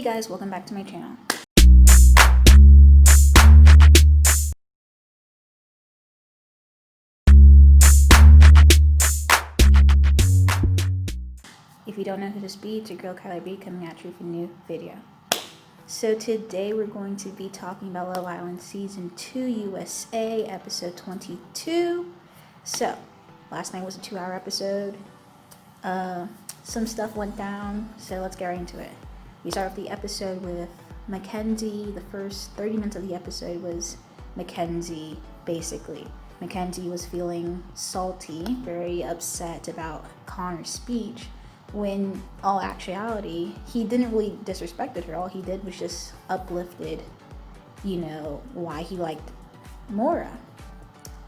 Hey guys, welcome back to my channel. If you don't know who this be, it's your girl KylerB coming at you with a new video. So today we're going to be talking about Love Island Season 2 USA, episode 22. So, last night was a 2-hour episode. Some stuff went down, so let's get right into it. We start off the episode with Mackenzie. The first 30 minutes of the episode was Mackenzie, basically. Mackenzie was feeling salty, very upset about Connor's speech, when all actuality, he didn't really disrespected her. All he did was just uplifted, why he liked Mora.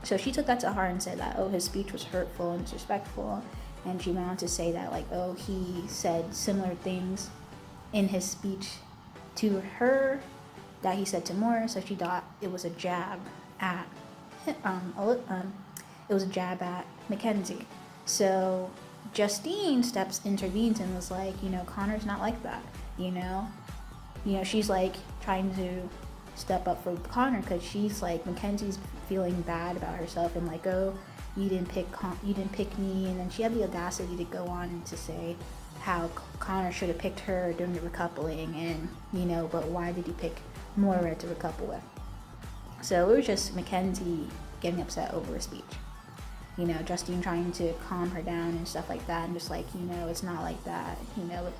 So she took that to heart and said that, his speech was hurtful and disrespectful. And she went on to say that, he said similar things in his speech to her that he said to Mora. So she thought it was a jab at Mackenzie. So Justine intervenes and was like, Connor's not like that, she's like trying to step up for Connor because she's like, Mackenzie's feeling bad about herself and like, you didn't pick me. And then she had the audacity to go on to say how Connor should have picked her during the recoupling, and but why did he pick Moira to recouple with? So it was just Mackenzie getting upset over a speech. Justine trying to calm her down and stuff like that, and just like, it's not like that.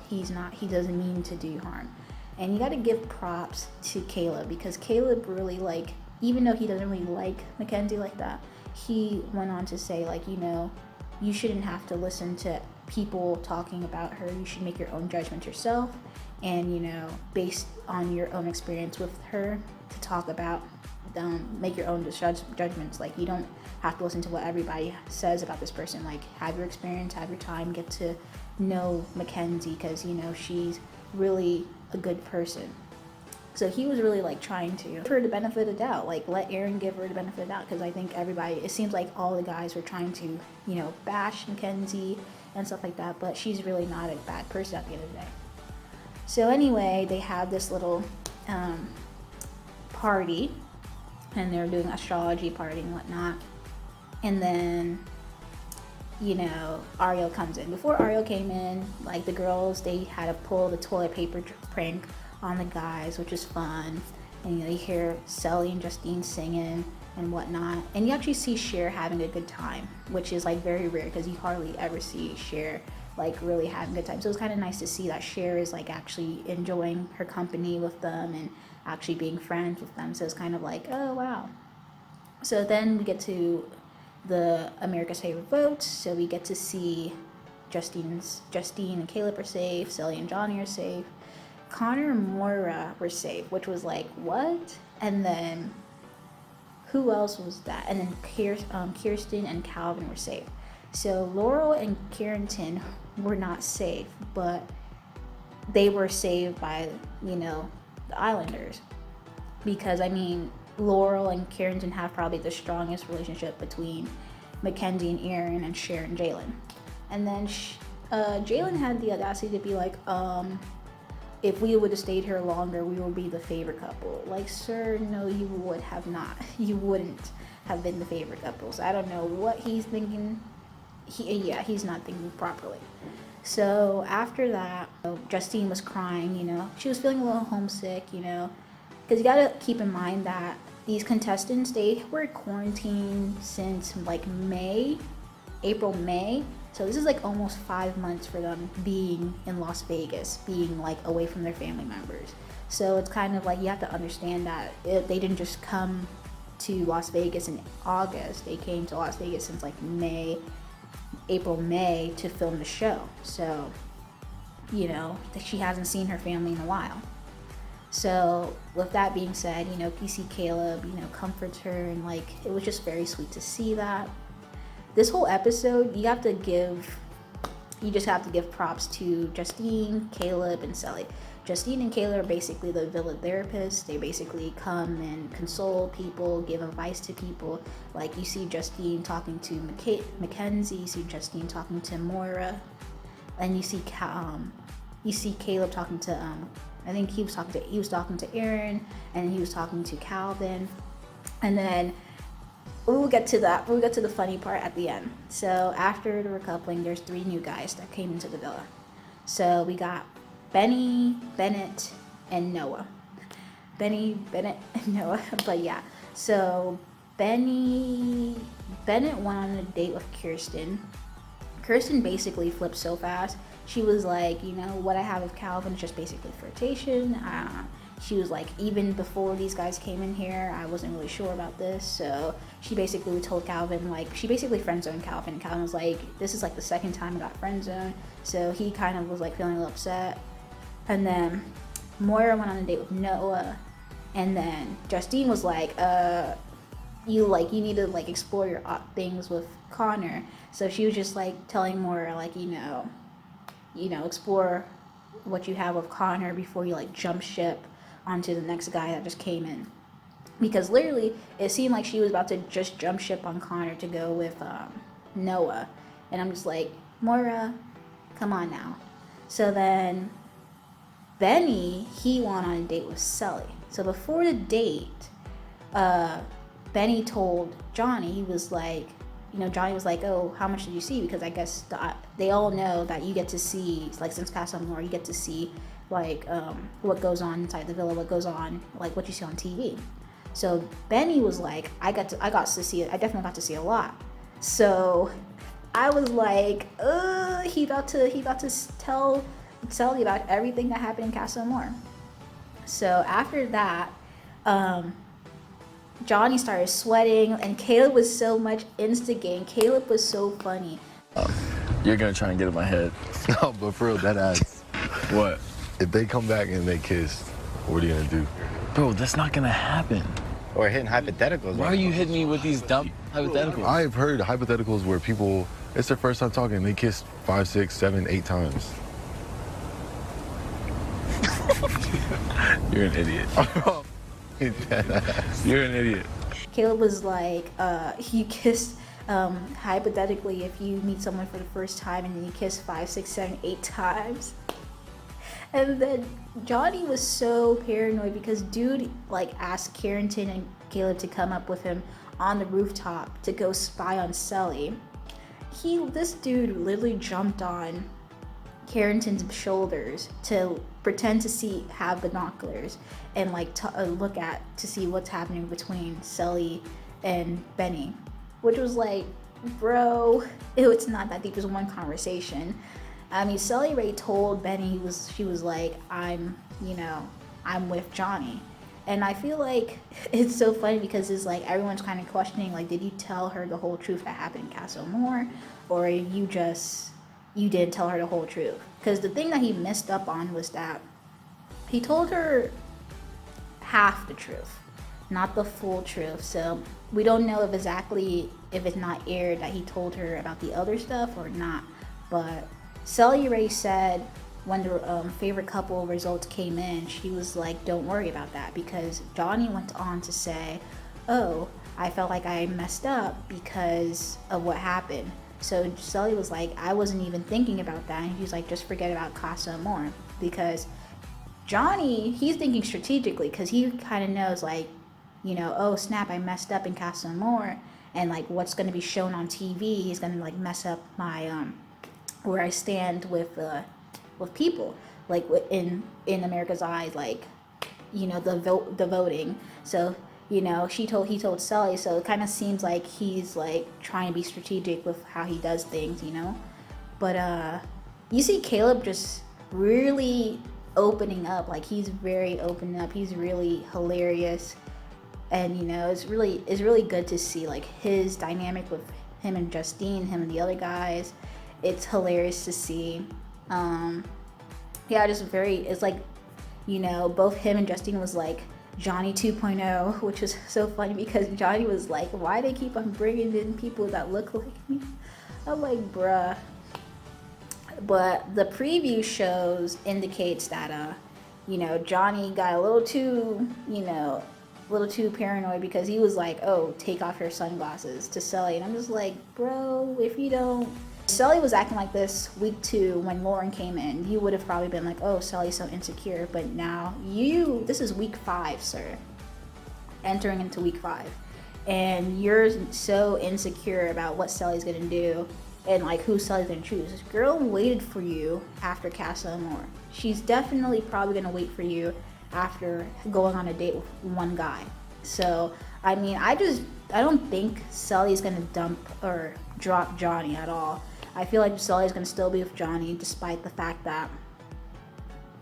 He doesn't mean to do harm. And you got to give props to KylerB, because KylerB really, even though he doesn't really like Mackenzie like that, he went on to say, you shouldn't have to listen to people talking about her. You should make your own judgment yourself, and, based on your own experience with her, to talk about, make your own judgments. You don't have to listen to what everybody says about this person. Have your experience, have your time, get to know Mackenzie, because, she's really a good person. So he was really trying to give her the benefit of the doubt, let Aaron give her the benefit of the doubt, because I think it seems like all the guys were trying to, bash Mackenzie and stuff like that, but she's really not a bad person at the end of the day. So anyway, they have this little party, and they're doing astrology party and whatnot, and then Ariel comes in. Before Ariel came in, the girls, they had to pull the toilet paper prank on the guys, which is fun. And you hear Cely and Justine singing and whatnot, and you actually see Cher having a good time, which is very rare, because you hardly ever see Cher really having a good time. So it's kind of nice to see that Cher is actually enjoying her company with them and actually being friends with them. So it's kind of oh wow. So then we get to the America's Favorite Votes. So we get to see Justine and KylerB are safe, Cely and Johnny are safe, Connor and Moira were safe, which was what? And then who else was that? And then Kirsten and Calvin were safe. So Laurel and Carrington were not safe, but they were saved by the Islanders, because Laurel and Carrington have probably the strongest relationship between Mackenzie and Aaron and Cher and Jalen. And then Jalen had the audacity to be if we would have stayed here longer, we would be the favorite couple. Sir, no, you would have not. You wouldn't have been the favorite couple. So I don't know what he's thinking. He's not thinking properly. So after that, Justine was crying, she was feeling a little homesick, because you gotta keep in mind that these contestants, they were quarantined since April, May. So this is almost 5 months for them being in Las Vegas, being away from their family members. So it's kind of you have to understand that they didn't just come to Las Vegas in August. They came to Las Vegas since April, May to film the show. So, she hasn't seen her family in a while. So with that being said, you see KylerB, comforts her, and it was just very sweet to see that. This whole episode, you just have to give props to Justine, KylerB, and Cely. Justine and Kyler are basically the villain therapists. They basically come and console people, give advice to people. You see Justine talking to Mackenzie, you see Justine talking to Moira, and you see KylerB talking to I think he was talking to Aaron, and he was talking to Calvin, and then we'll get to that. We'll get to the funny part at the end. So after the recoupling, there's 3 new guys that came into the villa. So we got Bennie, Bennett, and Noah. Bennie, Bennett, and Noah. But yeah, so Bennett went on a date with Kirsten. Kirsten basically flipped so fast. She was like, what I have with Calvin is just basically flirtation. She was like, even before these guys came in here, I wasn't really sure about this. So she basically told Calvin, like, she basically friend-zoned Calvin. Calvin was like, this is like the second time I got friend-zoned. So he kind of was like feeling a little upset. And then Moira went on a date with Noah. And then Justine was like, you need to like explore your things with Connor. So she was just like telling Moira, like, explore what you have with Connor before you like jump ship onto the next guy that just came in, because literally it seemed like she was about to just jump ship on Connor to go with Noah, and I'm just like, Moira, come on now. So then Bennie, he went on a date with Cely. So before the date, Bennie told Johnny, he was like, Johnny was like, oh, how much did you see? Because I guess they all know that you get to see, like, since Casa Amor, you get to see, like, what goes on inside the villa, what goes on, like, what you see on TV. So Bennie was like, I definitely got to see a lot. So I was like, he about to tell Cely about everything that happened in Casa Amor. So after that, Johnny started sweating, and Caleb was so much instigating. Caleb was so funny. You're gonna try and get in my head. No, but for real, that ass. What? If they come back and they kiss, what are you gonna do? Bro, that's not gonna happen. Or hitting hypotheticals. Why are you hitting me with these dumb hypotheticals? I've heard hypotheticals where people, it's their first time talking, they kissed 5, 6, 7, 8 times. You're an idiot. You're an idiot. Caleb was like, you kissed, hypothetically, if you meet someone for the first time and then you kiss 5, 6, 7, 8 times. And then Johnny was so paranoid because dude like asked Carrington and Caleb to come up with him on the rooftop to go spy on Cely. This dude literally jumped on Carrington's shoulders to pretend to have binoculars and like look at to see what's happening between Cely and Bennie, which was like, bro, it's not that deep. It was one conversation. I mean, Cely Ray told Bennie she was like, I'm with Johnny. And I feel like it's so funny because it's like everyone's kind of questioning, like, did you tell her the whole truth that happened in Casa Amor, or you didn't tell her the whole truth? Because the thing that he messed up on was that he told her half the truth, not the full truth. So we don't know if it's not aired that he told her about the other stuff or not. But Cely Ray said when the favorite couple results came in, she was like, don't worry about that, because Johnny went on to say, oh, I felt like I messed up because of what happened. So Cely was like, I wasn't even thinking about that. And he was like, just forget about Casa Amor. Because Johnny, he's thinking strategically, because he kind of knows, like, oh snap, I messed up in Casa Amor, and like what's going to be shown on TV is going to like mess up my where I stand with people, like in America's eyes, like, the voting. So he told Cely, so it kind of seems like he's like trying to be strategic with how he does things, but you see Caleb just really opening up, like he's very open up, he's really hilarious, and it's really good to see like his dynamic with him and Justine, him and the other guys. It's hilarious to see. It's like, both him and Justine was like Johnny 2.0, which was so funny because Johnny was like, why they keep on bringing in people that look like me? I'm like, bruh. But the preview shows indicates that, Johnny got a little too paranoid, because he was like, oh, take off your sunglasses to Cely. And I'm just like, bro, if you don't Cely was acting like this week 2 when Lauren came in. You would have probably been like, oh, Cely's so insecure. But now this is week 5, sir. Entering into week 5. And you're so insecure about what Cely's gonna do and like who Cely's gonna choose. This girl waited for you after Casa Amor. She's definitely probably gonna wait for you after going on a date with one guy. So I mean, I don't think Cely's gonna dump or drop Johnny at all. I feel like Cely's gonna still be with Johnny despite the fact that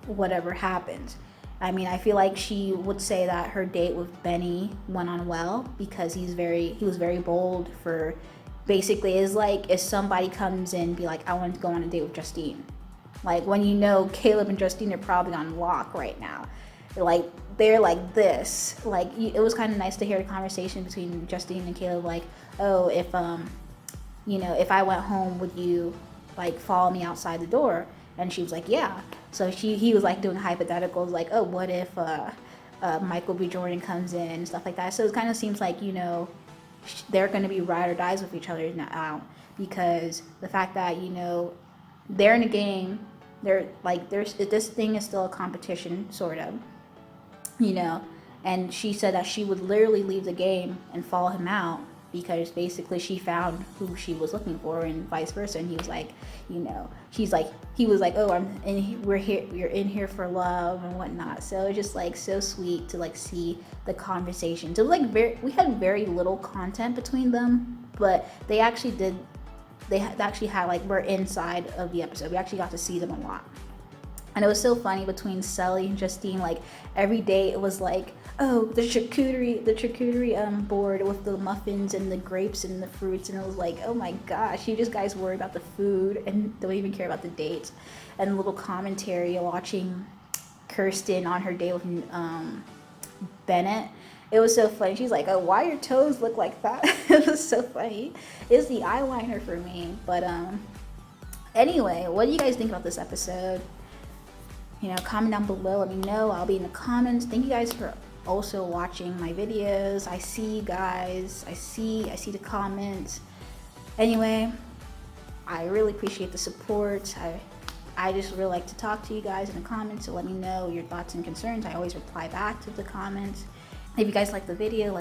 whatever happens. I mean, I feel like she would say that her date with Bennie went on well because he was very bold for basically is like if somebody comes in and be like, I want to go on a date with Justine. Like when you know Caleb and Justine are probably on lock right now. They're like this. Like it was kind of nice to hear a conversation between Justine and Caleb like, oh, if I went home, would you like follow me outside the door? And she was like, yeah. So he was like doing hypotheticals like, oh, what if Michael B. Jordan comes in and stuff like that. So it kind of seems like, they're going to be ride or dies with each other now because the fact that, they're in a game, they're like, this thing is still a competition, sort of, and she said that she would literally leave the game and follow him out because basically she found who she was looking for and vice versa. And he was like, he was like, oh, we're here, you're in here for love and whatnot. So it's just like so sweet to like see the conversations. It was like we had very little content between them, but they actually had like, we're inside of the episode. We actually got to see them a lot. And it was so funny between Cely and Justine, like every day it was like, oh, the charcuterie board with the muffins and the grapes and the fruits, and it was like, oh my gosh, you just guys worry about the food and don't even care about the dates. And a little commentary watching Kirsten on her date with Bennett. It was so funny. She's like, oh, why your toes look like that? It was so funny. It's the eyeliner for me. But anyway, what do you guys think about this episode? Comment down below. Let me know. I'll be in the comments. Thank you guys for also watching my videos. I see you guys. I see the comments. Anyway, I really appreciate the support. I just really like to talk to you guys in the comments, so let me know your thoughts and concerns. I always reply back to the comments. If you guys like the video,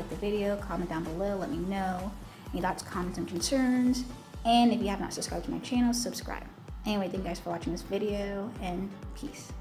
comment down below. Let me know any thoughts, comments, and concerns. And if you have not subscribed to my channel, subscribe. Anyway, thank you guys for watching this video, and peace.